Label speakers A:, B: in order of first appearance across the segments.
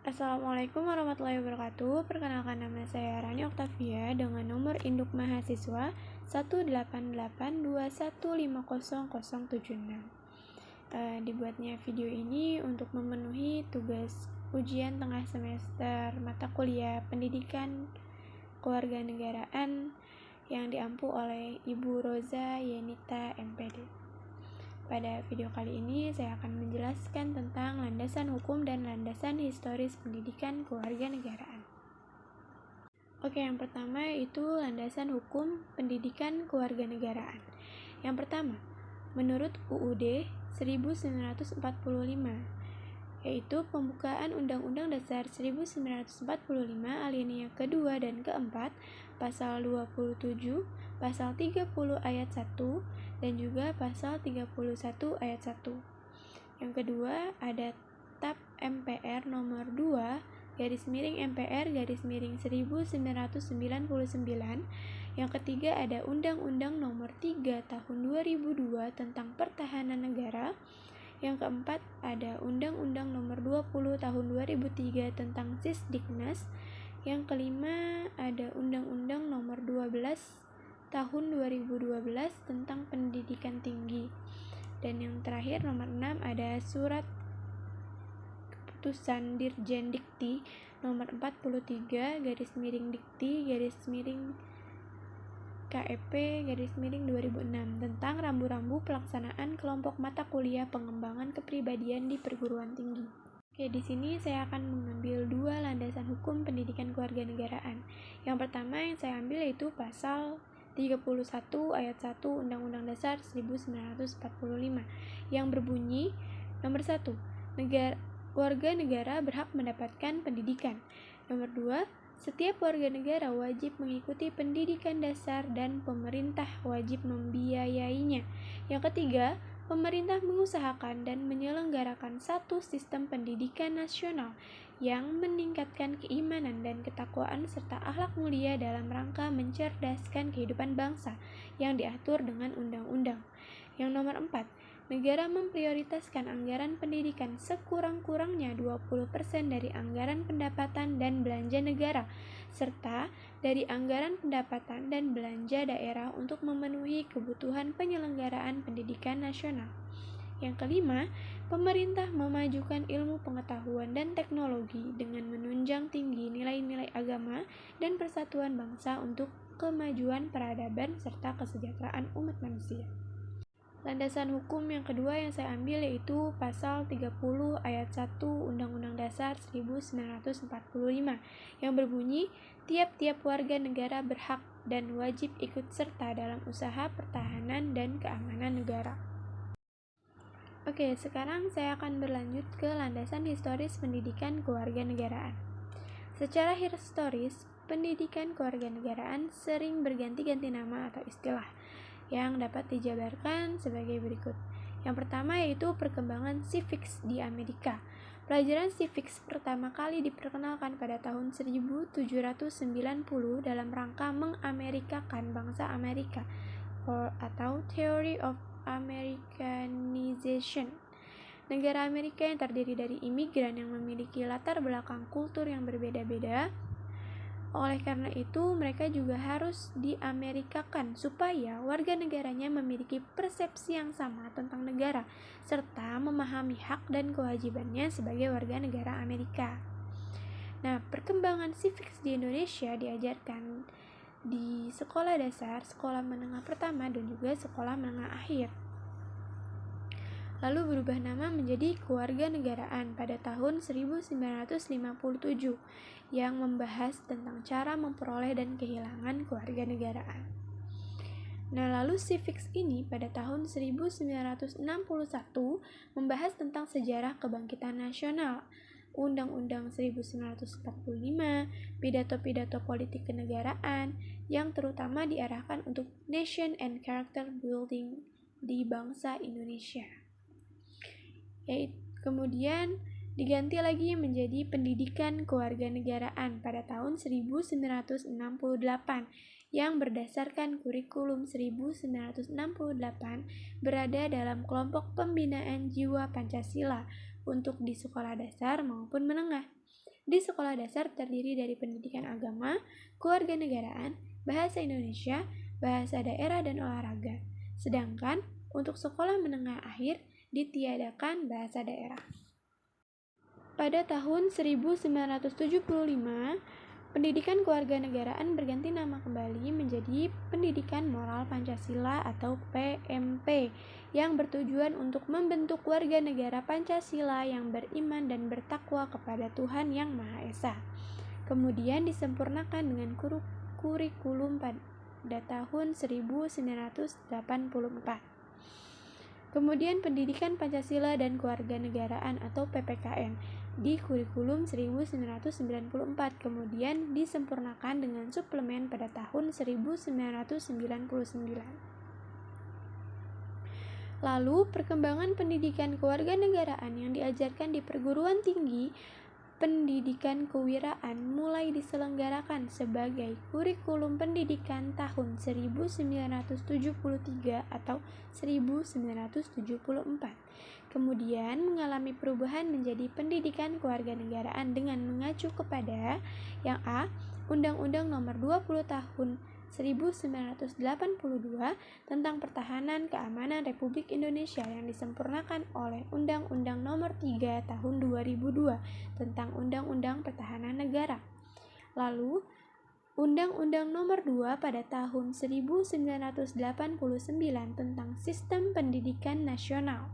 A: Assalamualaikum warahmatullahi wabarakatuh. Perkenalkan, nama saya Rani Oktavia dengan nomor induk mahasiswa 18821500076. Dibuatnya video ini untuk memenuhi tugas ujian tengah semester mata kuliah Pendidikan Kewarganegaraan yang diampu oleh Ibu Roza Yenita MPD. Pada video kali ini saya akan menjelaskan tentang landasan hukum dan landasan historis pendidikan kewarganegaraan. Oke, yang pertama itu landasan hukum pendidikan kewarganegaraan. Yang pertama, menurut UUD 1945, yaitu pembukaan Undang-Undang Dasar 1945 alinea kedua dan keempat, pasal 27, pasal 30 ayat 1, dan juga pasal 31 ayat 1. Yang kedua, ada TAP MPR nomor 2 /MPR /1999. Yang ketiga, ada Undang-Undang nomor 3 tahun 2002 tentang pertahanan negara. Yang keempat, ada Undang-Undang nomor 20 tahun 2003 tentang Sisdiknas. Yang kelima, ada Undang-Undang nomor 12 tahun 2012 tentang pendidikan tinggi. Dan yang terakhir, nomor 6, ada Surat Keputusan Dirjen Dikti nomor 43 /Dikti KEP/2006 tentang rambu-rambu pelaksanaan kelompok mata kuliah pengembangan kepribadian di perguruan tinggi. Oke, di sini saya akan mengambil dua landasan hukum pendidikan kewarganegaraan. Yang pertama yang saya ambil yaitu pasal 31 ayat 1 Undang-Undang Dasar 1945 yang berbunyi, nomor 1, warga negara berhak mendapatkan pendidikan. Nomor 2, setiap warga negara wajib mengikuti pendidikan dasar dan pemerintah wajib membiayainya. Yang ketiga, pemerintah mengusahakan dan menyelenggarakan satu sistem pendidikan nasional yang meningkatkan keimanan dan ketakwaan serta akhlak mulia dalam rangka mencerdaskan kehidupan bangsa yang diatur dengan undang-undang. Yang nomor 4, negara memprioritaskan anggaran pendidikan sekurang-kurangnya 20% dari anggaran pendapatan dan belanja negara, serta dari anggaran pendapatan dan belanja daerah untuk memenuhi kebutuhan penyelenggaraan pendidikan nasional. Yang kelima, pemerintah memajukan ilmu pengetahuan dan teknologi dengan menunjang tinggi nilai-nilai agama dan persatuan bangsa untuk kemajuan peradaban serta kesejahteraan umat manusia. Landasan hukum yang kedua yang saya ambil yaitu pasal 30 ayat 1 Undang-Undang Dasar 1945 yang berbunyi, tiap-tiap warga negara berhak dan wajib ikut serta dalam usaha pertahanan dan keamanan negara. Oke, sekarang saya akan berlanjut ke landasan historis pendidikan kewarganegaraan. Secara historis, pendidikan kewarganegaraan sering berganti-ganti nama atau istilah yang dapat dijabarkan sebagai berikut. Yang pertama yaitu perkembangan civics di Amerika. Pelajaran civics pertama kali diperkenalkan pada tahun 1790 dalam rangka mengamerikakan bangsa Amerika atau Theory of Americanization. Negara Amerika yang terdiri dari imigran yang memiliki latar belakang kultur yang berbeda-beda. Oleh karena itu, mereka juga harus diamerikakan supaya warga negaranya memiliki persepsi yang sama tentang negara, serta memahami hak dan kewajibannya sebagai warga negara Amerika. Nah, perkembangan civics di Indonesia diajarkan di sekolah dasar, sekolah menengah pertama, dan juga sekolah menengah akhir. Lalu berubah nama menjadi kewarganegaraan pada tahun 1957 yang membahas tentang cara memperoleh dan kehilangan kewarganegaraan. Nah, lalu civics ini pada tahun 1961 membahas tentang sejarah kebangkitan nasional, Undang-Undang 1945, pidato-pidato politik kenegaraan yang terutama diarahkan untuk nation and character building di bangsa Indonesia. Kemudian diganti lagi menjadi pendidikan kewarganegaraan pada tahun 1968 yang berdasarkan kurikulum 1968 berada dalam kelompok pembinaan jiwa Pancasila untuk di sekolah dasar maupun menengah. di sekolah dasar terdiri dari pendidikan agama, kewarganegaraan, bahasa Indonesia, bahasa daerah, dan olahraga. Sedangkan untuk sekolah menengah akhir ditiadakan bahasa daerah. Pada tahun 1975, pendidikan kewarganegaraan berganti nama kembali menjadi Pendidikan Moral Pancasila atau PMP yang bertujuan untuk membentuk warga negara Pancasila yang beriman dan bertakwa kepada Tuhan Yang Maha Esa. Kemudian disempurnakan dengan kurikulum pada tahun 1984. Kemudian Pendidikan Pancasila dan Kewarganegaraan atau PPKN di kurikulum 1994, kemudian disempurnakan dengan suplemen pada tahun 1999. Lalu, perkembangan pendidikan kewarganegaraan yang diajarkan di perguruan tinggi pendidikan kewiraan mulai diselenggarakan sebagai kurikulum pendidikan tahun 1973 atau 1974. Kemudian mengalami perubahan menjadi pendidikan kewarganegaraan dengan mengacu kepada yang A. Undang-Undang Nomor 20 Tahun 1982 tentang Pertahanan Keamanan Republik Indonesia yang disempurnakan oleh Undang-Undang Nomor 3 Tahun 2002 tentang Undang-Undang Pertahanan Negara. Lalu, Undang-Undang Nomor 2 pada tahun 1989 tentang Sistem Pendidikan Nasional.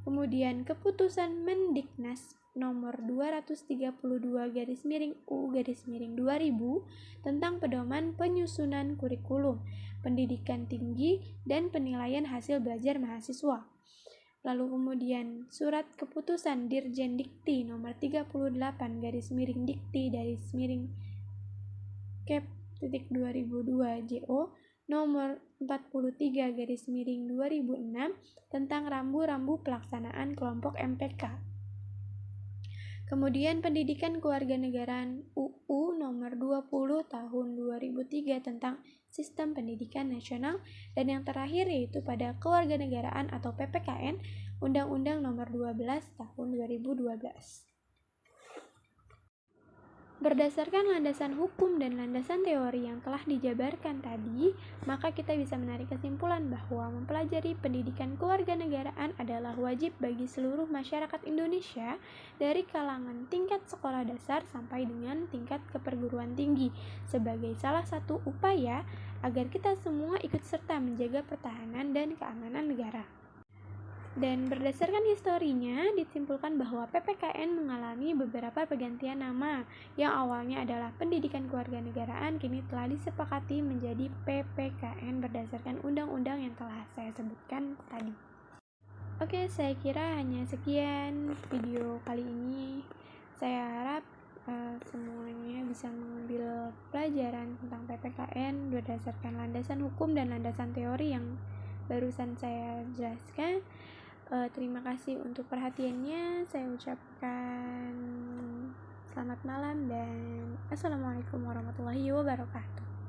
A: Kemudian Keputusan Mendiknas Nomor 232/U/2000 tentang pedoman penyusunan kurikulum pendidikan tinggi dan penilaian hasil belajar mahasiswa. Lalu kemudian Surat Keputusan Dirjen Dikti Nomor 38/Dikti/Kep.2002 Nomor 43/2006 tentang rambu-rambu pelaksanaan kelompok MPK. Kemudian Pendidikan Kewarganegaraan UU Nomor 20 Tahun 2003 tentang Sistem Pendidikan Nasional, dan yang terakhir yaitu pada Kewarganegaraan atau PPKN Undang-Undang Nomor 12 Tahun 2012. Berdasarkan landasan hukum dan landasan teori yang telah dijabarkan tadi, maka kita bisa menarik kesimpulan bahwa mempelajari pendidikan kewarganegaraan adalah wajib bagi seluruh masyarakat Indonesia dari kalangan tingkat sekolah dasar sampai dengan tingkat keperguruan tinggi sebagai salah satu upaya agar kita semua ikut serta menjaga pertahanan dan keamanan negara. Dan berdasarkan historinya, disimpulkan bahwa PPKN mengalami beberapa pergantian nama yang awalnya adalah Pendidikan Kewarganegaraan, kini telah disepakati menjadi PPKN berdasarkan undang-undang yang telah saya sebutkan tadi. Oke, saya kira hanya sekian video kali ini. Saya harap semuanya bisa mengambil pelajaran tentang PPKN berdasarkan landasan hukum dan landasan teori yang barusan saya jelaskan. Terima kasih untuk perhatiannya. Saya ucapkan selamat malam dan assalamualaikum warahmatullahi wabarakatuh.